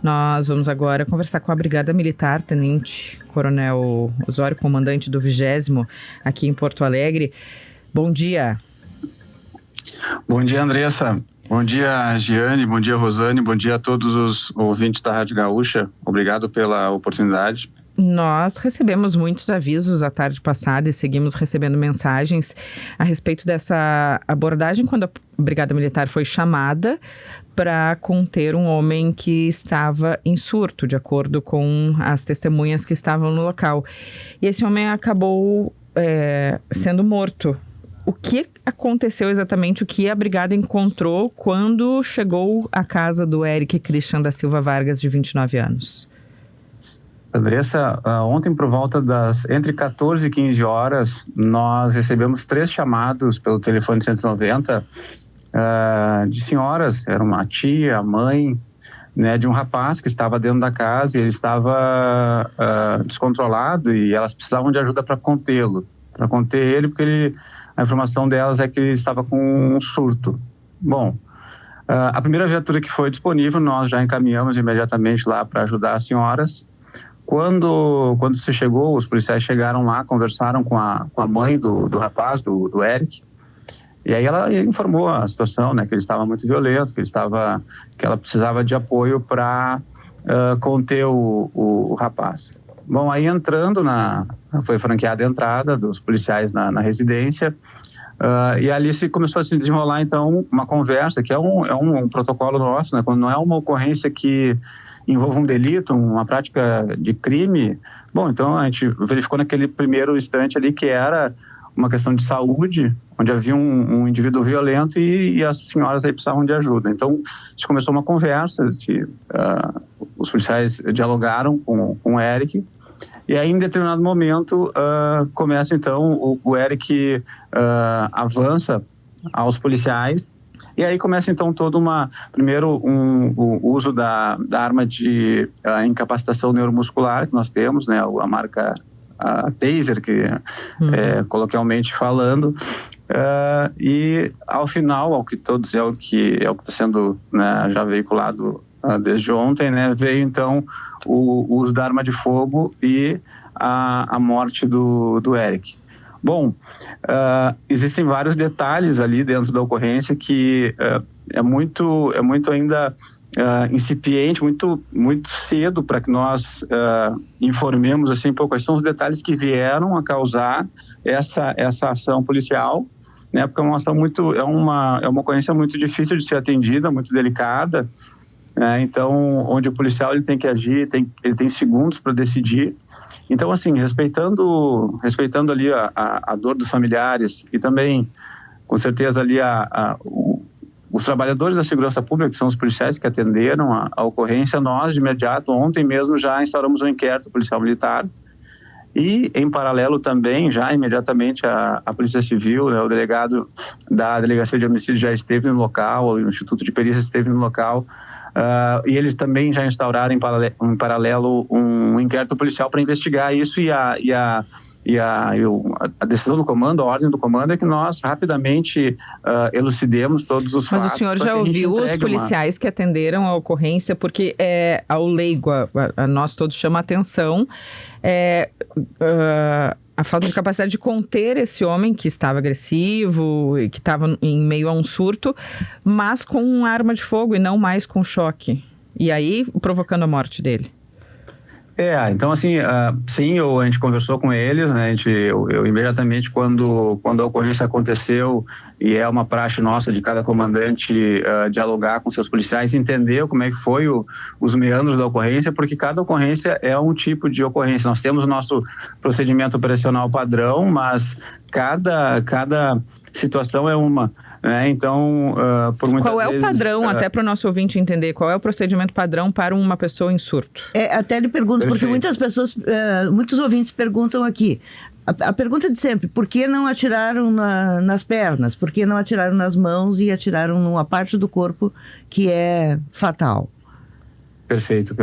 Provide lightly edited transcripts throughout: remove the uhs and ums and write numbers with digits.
Nós vamos agora conversar com a Brigada Militar, Tenente Coronel Osório, comandante do 20º aqui em Porto Alegre. Bom dia. Bom dia, Andressa. Bom dia, Giane. Bom dia, Rosane. Bom dia a todos os ouvintes da Rádio Gaúcha. Obrigado pela oportunidade. Nós recebemos muitos avisos a tarde passada e seguimos recebendo mensagens a respeito dessa abordagem quando a Brigada Militar foi chamada para conter um homem que estava em surto, de acordo com as testemunhas que estavam no local. E esse homem acabou sendo morto. O que aconteceu exatamente, o que a Brigada encontrou quando chegou à casa do Eric Christian da Silva Vargas, de 29 anos? Andressa, ontem por volta entre 14 e 15 horas, nós recebemos 3 chamados pelo telefone 190 de senhoras, era uma tia, a mãe, né, de um rapaz que estava dentro da casa e ele estava descontrolado e elas precisavam de ajuda para contê-lo, porque a informação delas é que ele estava com um surto. Bom, a primeira viatura que foi disponível, nós já encaminhamos imediatamente lá para ajudar as senhoras. Quando se chegou, os policiais chegaram lá, conversaram com a mãe do rapaz, do Eric, e aí ela informou a situação, né, que ele estava muito violento, que ela precisava de apoio para conter o rapaz. Bom, aí foi franqueada a entrada dos policiais na residência, e ali começou a se desenrolar, então, uma conversa, que é um protocolo nosso, né, quando não é uma ocorrência que envolve um delito, uma prática de crime. Bom, então a gente verificou naquele primeiro instante ali que era uma questão de saúde, onde havia um indivíduo violento e as senhoras aí precisavam de ajuda. Então, isso começou uma conversa, os policiais dialogaram com o Eric, e aí em determinado momento começa então, o Eric avança aos policiais. E aí começa então primeiro o uso da arma de incapacitação neuromuscular que nós temos, né, a marca Taser, coloquialmente falando, e ao final, ao que está sendo, né, já veiculado desde ontem, né, veio então o uso da arma de fogo e a morte do Eric. Bom, existem vários detalhes ali dentro da ocorrência que é muito ainda incipiente, muito cedo para que nós informemos assim, quais são os detalhes que vieram a causar essa ação policial, né? Porque é uma ocorrência muito difícil de ser atendida, muito delicada, então onde o policial ele tem que agir, ele tem segundos para decidir. Então, assim, respeitando ali a dor dos familiares e também, com certeza, ali os trabalhadores da segurança pública, que são os policiais que atenderam a ocorrência, nós, de imediato, ontem mesmo, já instauramos um inquérito policial militar e, em paralelo também, já imediatamente a Polícia Civil, né, o delegado da Delegacia de Homicídio já esteve no local, o Instituto de Perícia esteve no local, e eles também já instauraram em paralelo um inquérito policial para investigar isso e a decisão do comando, a ordem do comando é que nós rapidamente elucidemos todos os fatos. Mas o senhor já ouviu os policiais que atenderam a ocorrência, porque ao leigo, a nós todos chama a atenção a falta de capacidade de conter esse homem que estava agressivo e que estava em meio a um surto, mas com uma arma de fogo e não mais com choque. E aí, provocando a morte dele. Então assim, sim, a gente conversou com eles, né? Eu imediatamente quando a ocorrência aconteceu, e é uma praxe nossa de cada comandante dialogar com seus policiais, entender como é que foi os meandros da ocorrência, porque cada ocorrência é um tipo de ocorrência. Nós temos o nosso procedimento operacional padrão, mas cada situação é uma. Então, por muitas vezes... Qual é o padrão, até para o nosso ouvinte entender, qual é o procedimento padrão para uma pessoa em surto? Até lhe pergunto, porque muitas pessoas, muitos ouvintes perguntam aqui, a pergunta de sempre, por que não atiraram nas pernas? Por que não atiraram nas mãos e atiraram numa parte do corpo que é fatal? Perfeito.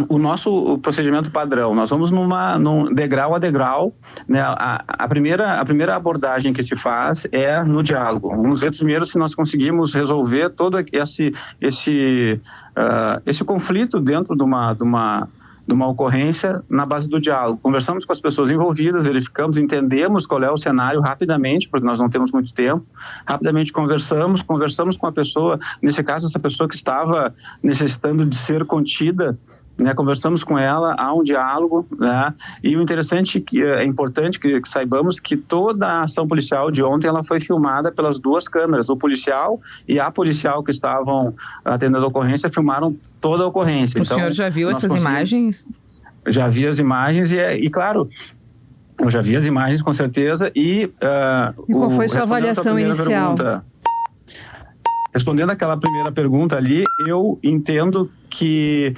o nosso procedimento padrão, nós vamos num degrau a degrau, né? A primeira abordagem que se faz é no diálogo. Vamos ver primeiro se nós conseguimos resolver todo esse conflito dentro de uma ocorrência na base do diálogo. Conversamos com as pessoas envolvidas, verificamos, entendemos qual é o cenário rapidamente, porque nós não temos muito tempo. Rapidamente conversamos com a pessoa, nesse caso, essa pessoa que estava necessitando de ser contida, né, conversamos com ela, há um diálogo, né, e o interessante, que é importante que saibamos que toda a ação policial de ontem ela foi filmada pelas duas câmeras, o policial e a policial que estavam atendendo a ocorrência filmaram toda a ocorrência. O senhor já viu essas imagens? Já vi as imagens e claro, eu já vi as imagens com certeza e qual foi sua avaliação inicial? Respondendo aquela primeira pergunta ali, eu entendo que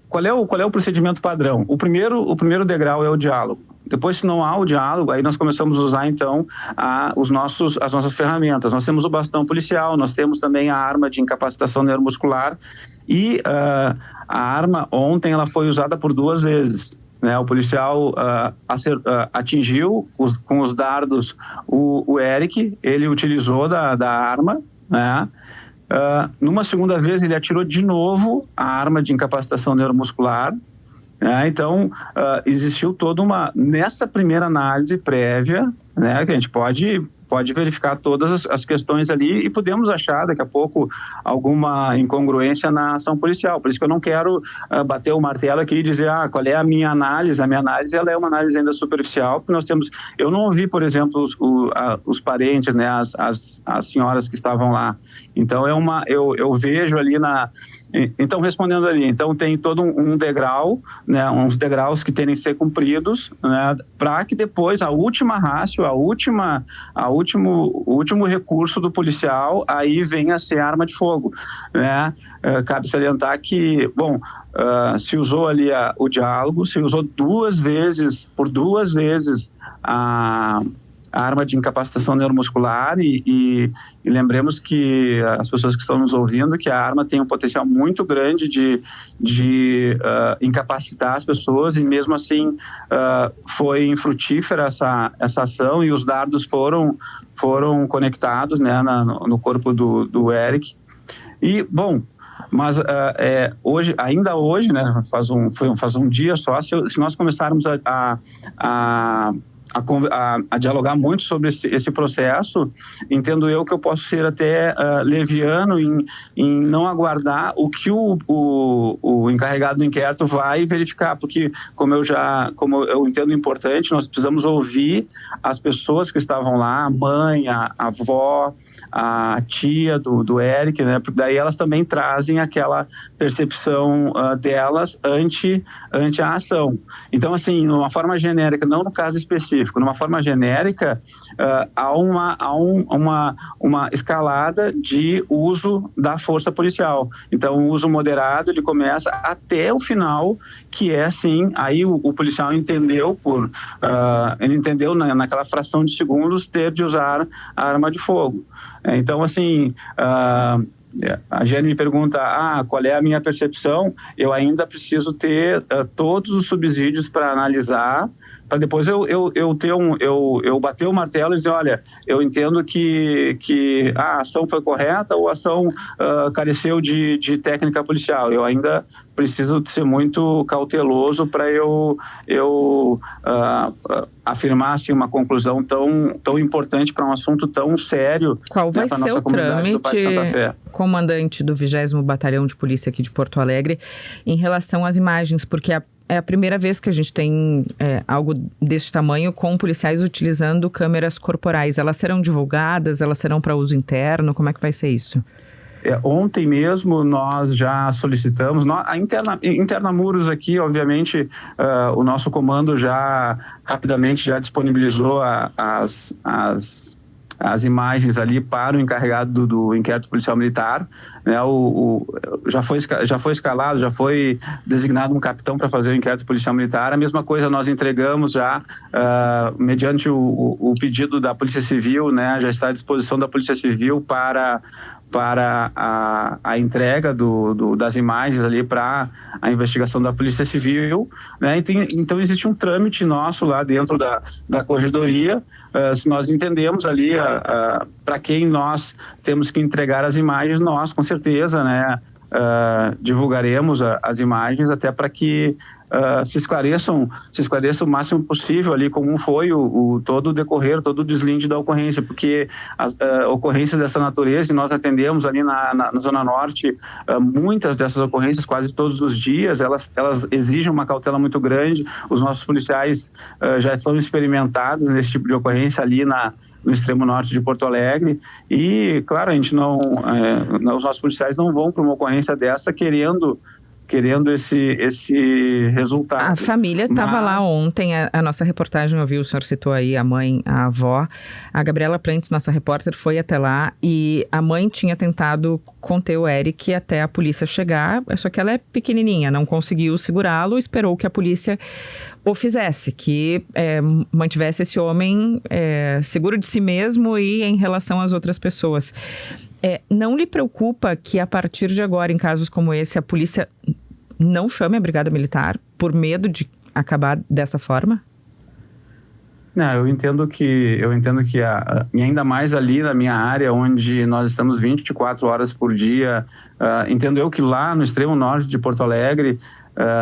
qual é o procedimento padrão? O primeiro degrau é o diálogo. Depois, se não há o diálogo, aí nós começamos a usar, então, as nossas ferramentas. Nós temos o bastão policial, nós temos também a arma de incapacitação neuromuscular e a arma, ontem, ela foi usada por 2 vezes. Né, o policial atingiu com os dardos o Eric, ele utilizou da arma, né? Numa segunda vez ele atirou de novo a arma de incapacitação neuromuscular, né? Então existiu nessa primeira análise prévia, né, que a gente pode verificar todas as questões ali e podemos achar daqui a pouco alguma incongruência na ação policial. Por isso que eu não quero bater o martelo aqui e dizer qual é a minha análise. A minha análise ela é uma análise ainda superficial, porque eu não ouvi, por exemplo, os parentes, né, as senhoras que estavam lá. Então eu vejo ali então, respondendo ali, então tem todo um degrau, né, uns degraus que têm que ser cumpridos, né, para que depois a última rácio, o último recurso do policial, aí venha a ser arma de fogo, né? Cabe salientar que, se usou ali o diálogo, se usou por duas vezes a arma de incapacitação neuromuscular e lembremos que as pessoas que estão nos ouvindo que a arma tem um potencial muito grande de incapacitar as pessoas e mesmo assim foi infrutífera essa ação e os dardos foram conectados, né, no corpo do Eric. E, mas ainda hoje, né, faz um dia só, se nós começarmos a dialogar muito sobre esse processo, entendo eu que eu posso ser até leviano em não aguardar o que o encarregado do inquérito vai verificar, porque como eu entendo importante, nós precisamos ouvir as pessoas que estavam lá, a mãe, a avó, a tia do Eric, né, porque daí elas também trazem aquela percepção delas ante a ação. Então, assim, de uma forma genérica, não no caso específico, numa forma genérica, há uma escalada de uso da força policial. Então, o uso moderado, ele começa até o final, que é, sim, aí o policial entendeu, ele entendeu naquela fração de segundos ter de usar a arma de fogo. Então, assim... a Jenny me pergunta, qual é a minha percepção? Eu ainda preciso ter todos os subsídios para analisar, para depois eu bater o martelo e dizer, olha, eu entendo que a ação foi correta ou a ação careceu de técnica policial. Eu ainda preciso ser muito cauteloso para eu afirmar assim, uma conclusão tão importante para um assunto tão sério. Qual vai ser o trâmite, comandante do 20º Batalhão de Polícia aqui de Porto Alegre, em relação às imagens? Porque é a primeira vez que a gente tem algo desse tamanho com policiais utilizando câmeras corporais. Elas serão divulgadas? Elas serão para uso interno? Como é que vai ser isso? Ontem mesmo nós já solicitamos, a Interna Muros aqui, obviamente, o nosso comando já rapidamente já disponibilizou as imagens ali para o encarregado do inquérito policial militar, né? Já foi escalado, já foi designado um capitão para fazer o inquérito policial militar. A mesma coisa nós entregamos já, mediante o pedido da Polícia Civil, né? Já está à disposição da Polícia Civil para para a entrega das imagens ali para a investigação da Polícia Civil, né? Então existe um trâmite nosso lá dentro da corregedoria, se nós entendemos ali para quem nós temos que entregar as imagens, nós com certeza, né, divulgaremos as imagens até para que se esclareça o máximo possível ali como foi todo o decorrer, todo o deslinde da ocorrência, porque as ocorrências dessa natureza, e nós atendemos ali na Zona Norte, muitas dessas ocorrências, quase todos os dias, elas exigem uma cautela muito grande. Os nossos policiais já estão experimentados nesse tipo de ocorrência ali no extremo norte de Porto Alegre, e claro, a gente os nossos policiais não vão para uma ocorrência dessa querendo esse resultado. A família estava lá ontem, a nossa reportagem ouviu, o senhor citou aí a mãe, a avó, a Gabriela Prentes, nossa repórter, foi até lá e a mãe tinha tentado conter o Eric até a polícia chegar, só que ela é pequenininha, não conseguiu segurá-lo, esperou que a polícia o fizesse, que mantivesse esse homem seguro de si mesmo e em relação às outras pessoas. Não lhe preocupa que a partir de agora, em casos como esse, a polícia não chame a Brigada Militar por medo de acabar dessa forma? Não, eu entendo que e ainda mais ali na minha área, onde nós estamos 24 horas por dia, entendo eu que lá no extremo norte de Porto Alegre,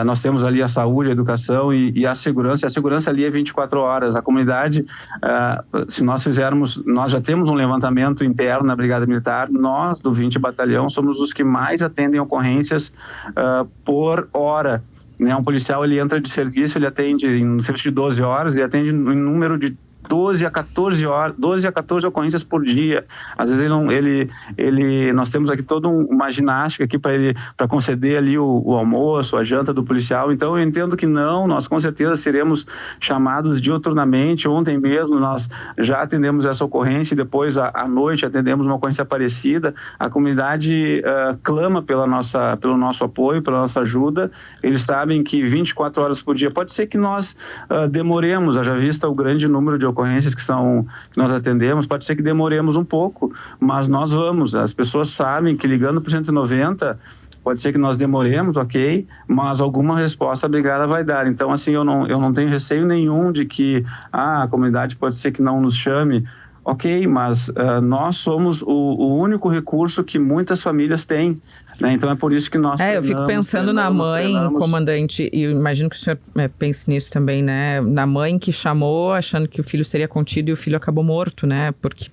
nós temos ali a saúde, a educação e a segurança ali é 24 horas. A comunidade, se nós já temos um levantamento interno na Brigada Militar, nós do 20 Batalhão somos os que mais atendem ocorrências por hora. Né? Um policial, ele entra de serviço, ele atende em serviço de 12 horas e atende em número de 12 a 14 ocorrências por dia. Às vezes nós temos aqui toda uma ginástica aqui para conceder ali o almoço, a janta do policial. Então eu entendo que nós com certeza seremos chamados diuturnamente. Ontem mesmo nós já atendemos essa ocorrência e depois à noite atendemos uma ocorrência parecida. A comunidade clama pelo nosso apoio, pela nossa ajuda. Eles sabem que 24 horas por dia, pode ser que nós demoremos, haja vista o grande número de ocorrências que nós atendemos, pode ser que demoremos um pouco, mas nós vamos. As pessoas sabem que ligando para o 190, pode ser que nós demoremos, ok, mas alguma resposta a brigada vai dar. Então, assim, eu não tenho receio nenhum de que a comunidade pode ser que não nos chame, ok, mas nós somos o único recurso que muitas famílias têm, né? Então é por isso que nós eu fico pensando na mãe, comandante, e eu imagino que o senhor pense nisso também, né? Na mãe que chamou achando que o filho seria contido e o filho acabou morto, né? Porque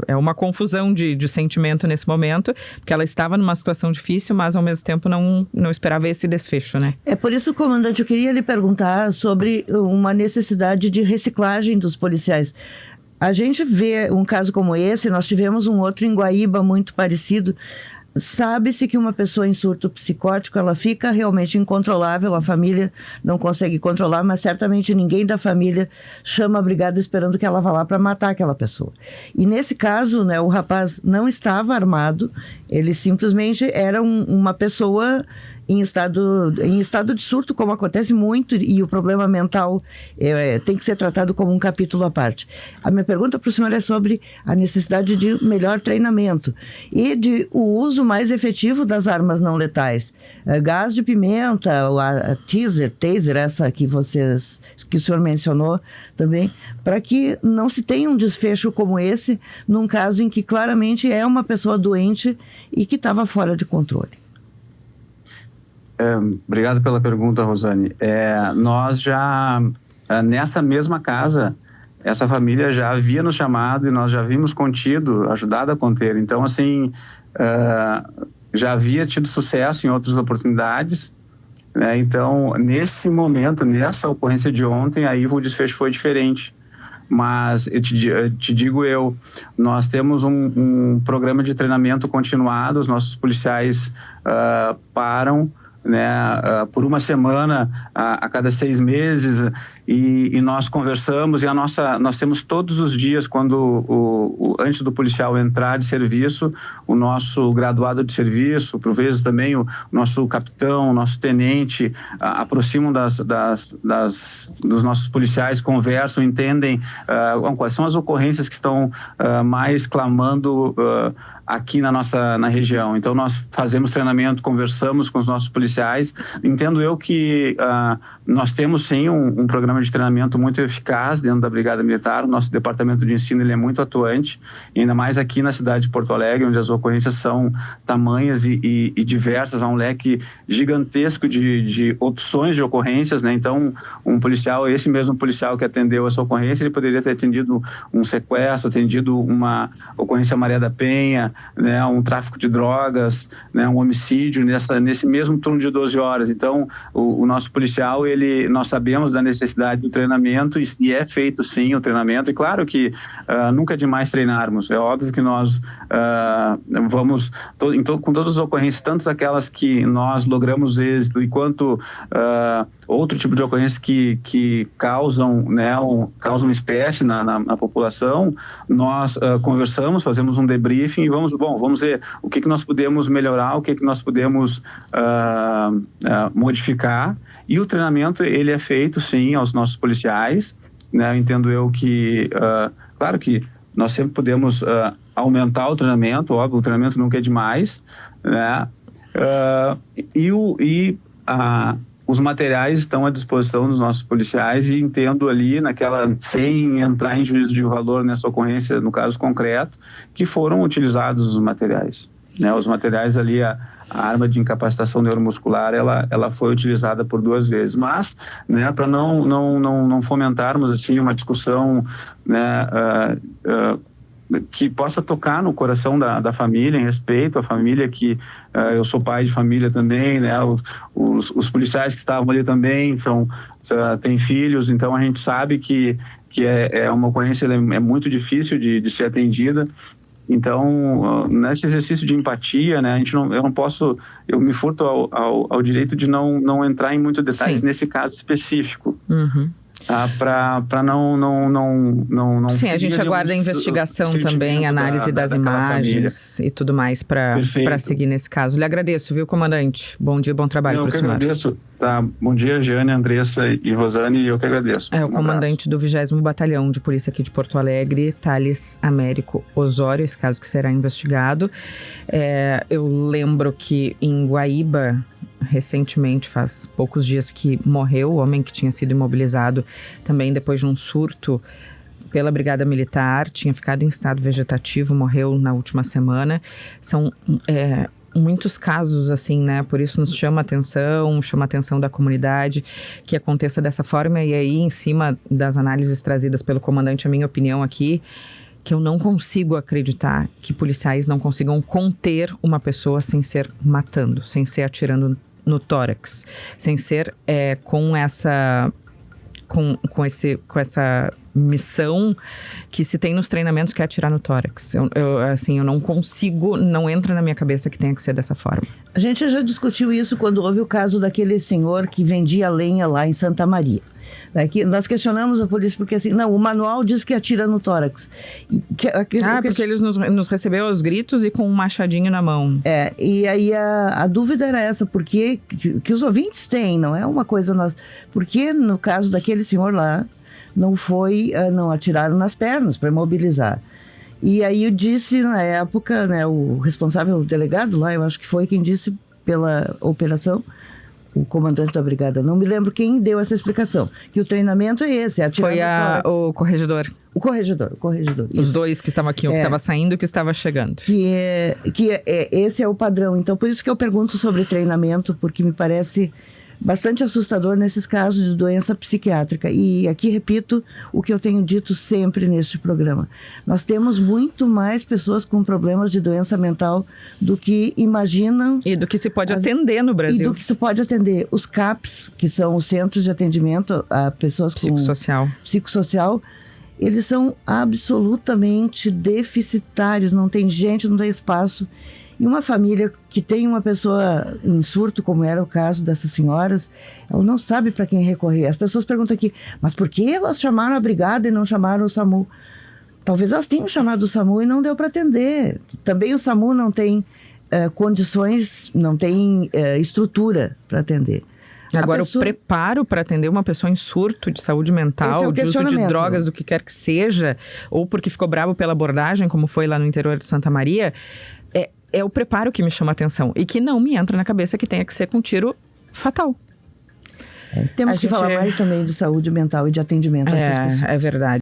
é uma confusão de sentimento nesse momento, porque ela estava numa situação difícil, mas ao mesmo tempo não esperava esse desfecho, né? É por isso, comandante, eu queria lhe perguntar sobre uma necessidade de reciclagem dos policiais. A gente vê um caso como esse, nós tivemos um outro em Guaíba muito parecido. Sabe-se que uma pessoa em surto psicótico, ela fica realmente incontrolável, a família não consegue controlar, mas certamente ninguém da família chama a brigada esperando que ela vá lá para matar aquela pessoa. E nesse caso, né, o rapaz não estava armado, ele simplesmente era uma pessoa em estado de surto, como acontece muito, e o problema mental tem que ser tratado como um capítulo à parte. A minha pergunta para o senhor é sobre a necessidade de melhor treinamento e de o uso mais efetivo das armas não letais. Gás de pimenta, a taser, essa que o senhor mencionou também, para que não se tenha um desfecho como esse, num caso em que claramente é uma pessoa doente e que estava fora de controle. Obrigado pela pergunta, Rosane. Nós já, nessa mesma casa, essa família já havia nos chamado e nós já havíamos contido, ajudado a conter. Então, assim, já havia tido sucesso em outras oportunidades, né? Então, nesse momento, nessa ocorrência de ontem, aí o desfecho foi diferente. Mas eu te digo nós temos um programa de treinamento continuado, os nossos policiais param, né, por uma semana a cada 6 meses e nós conversamos e nós temos todos os dias, antes do policial entrar de serviço, o nosso graduado de serviço, por vezes também o nosso capitão, o nosso tenente aproximam dos nossos policiais, conversam, entendem quais são as ocorrências que estão mais clamando aqui na região. Então, nós fazemos treinamento, conversamos com os nossos policiais. Entendo eu que nós temos, sim, um programa de treinamento muito eficaz dentro da Brigada Militar. O nosso departamento de ensino ele é muito atuante, ainda mais aqui na cidade de Porto Alegre, onde as ocorrências são tamanhas e diversas. Há um leque gigantesco de opções de ocorrências, né? Então, esse mesmo policial que atendeu essa ocorrência, ele poderia ter atendido um sequestro, atendido uma ocorrência Maria da Penha, né, um tráfico de drogas, né, um homicídio nesse mesmo turno de 12 horas. Então, o nosso policial, nós sabemos da necessidade do treinamento e é feito, sim, o treinamento. E claro que nunca é demais treinarmos. É óbvio que nós vamos, com todas as ocorrências, tanto aquelas que nós logramos êxito, quanto outro tipo de ocorrências que causam, né, causam espécie na população, nós conversamos, fazemos um debriefing e vamos ver o que nós podemos melhorar, o que nós podemos modificar. E o treinamento, ele é feito, sim, aos nossos policiais, né? Entendo eu que, claro que nós sempre podemos aumentar o treinamento, óbvio, o treinamento nunca é demais, né? Os materiais estão à disposição dos nossos policiais e entendo ali sem entrar em juízo de valor nessa ocorrência, no caso concreto, que foram utilizados os materiais, né? Os materiais ali, a arma de incapacitação neuromuscular, ela foi utilizada por 2 vezes, mas, né, para não fomentarmos assim uma discussão, né, que possa tocar no coração da família, em respeito à família, que eu sou pai de família também, né? Os policiais que estavam ali também têm filhos, então a gente sabe que é uma ocorrência, é muito difícil de ser atendida. Então, nesse exercício de empatia, né, eu me furto ao direito de não entrar em muitos detalhes, sim, nesse caso específico. Uhum. Para não sim, a gente aguarda a investigação também, análise das imagens e tudo mais para seguir nesse caso. Lhe agradeço, viu, comandante? Bom dia, bom trabalho para o senhor. Eu que agradeço. Tá. Bom dia, Jane, Andressa e Rosane, eu que agradeço. É o comandante do 20º Batalhão de Polícia aqui de Porto Alegre, Thales Américo Osório, esse caso que será investigado. Eu lembro que em Guaíba, recentemente, faz poucos dias que morreu o homem que tinha sido imobilizado também depois de um surto pela Brigada Militar, tinha ficado em estado vegetativo, morreu na última semana. São muitos casos assim, né? Por isso nos chama a atenção da comunidade que aconteça dessa forma. E aí, em cima das análises trazidas pelo comandante, a minha opinião aqui, que eu não consigo acreditar que policiais não consigam conter uma pessoa sem ser matando, sem ser atirando no tórax, sem ser com essa missão que se tem nos treinamentos, que é atirar no tórax. Eu não consigo, não entra na minha cabeça que tenha que ser dessa forma. A gente já discutiu isso quando houve o caso daquele senhor que vendia lenha lá em Santa Maria. Nós questionamos a polícia porque assim, não, o manual diz que atira no tórax. Porque eles nos recebeu aos gritos e com um machadinho na mão. E aí a dúvida era essa, porque que os ouvintes têm, não é uma coisa nossa. Porque no caso daquele senhor lá, não atiraram nas pernas para imobilizar. E aí eu disse na época, né, o responsável, o delegado lá, eu acho que foi quem disse pela operação, o comandante da brigada, não me lembro quem deu essa explicação, que o treinamento é esse, atirar no tórax. O corregedor. O corregedor. Os isso. Dois que estavam aqui, o que estava saindo e o que estava chegando. Esse é o padrão. Então, por isso que eu pergunto sobre treinamento, porque me parece bastante assustador nesses casos de doença psiquiátrica. E aqui repito o que eu tenho dito sempre neste programa. Nós temos muito mais pessoas com problemas de doença mental do que imaginam. E do que se pode atender no Brasil. E do que se pode atender. Os CAPs, que são os Centros de Atendimento a Pessoas com Psicossocial, eles são absolutamente deficitários. Não tem gente, não tem espaço. E uma família que tem uma pessoa em surto, como era o caso dessas senhoras, ela não sabe para quem recorrer. As pessoas perguntam aqui, mas por que elas chamaram a brigada e não chamaram o SAMU? Talvez elas tenham chamado o SAMU e não deu para atender. Também o SAMU não tem condições, não tem estrutura para atender. Agora, o preparo para atender uma pessoa em surto de saúde mental, de uso de drogas, do que quer que seja, ou porque ficou bravo pela abordagem, como foi lá no interior de Santa Maria, é o preparo que me chama a atenção. E que não me entra na cabeça que tenha que ser com tiro fatal. Temos que falar mais também de saúde mental e de atendimento a essas pessoas. É verdade.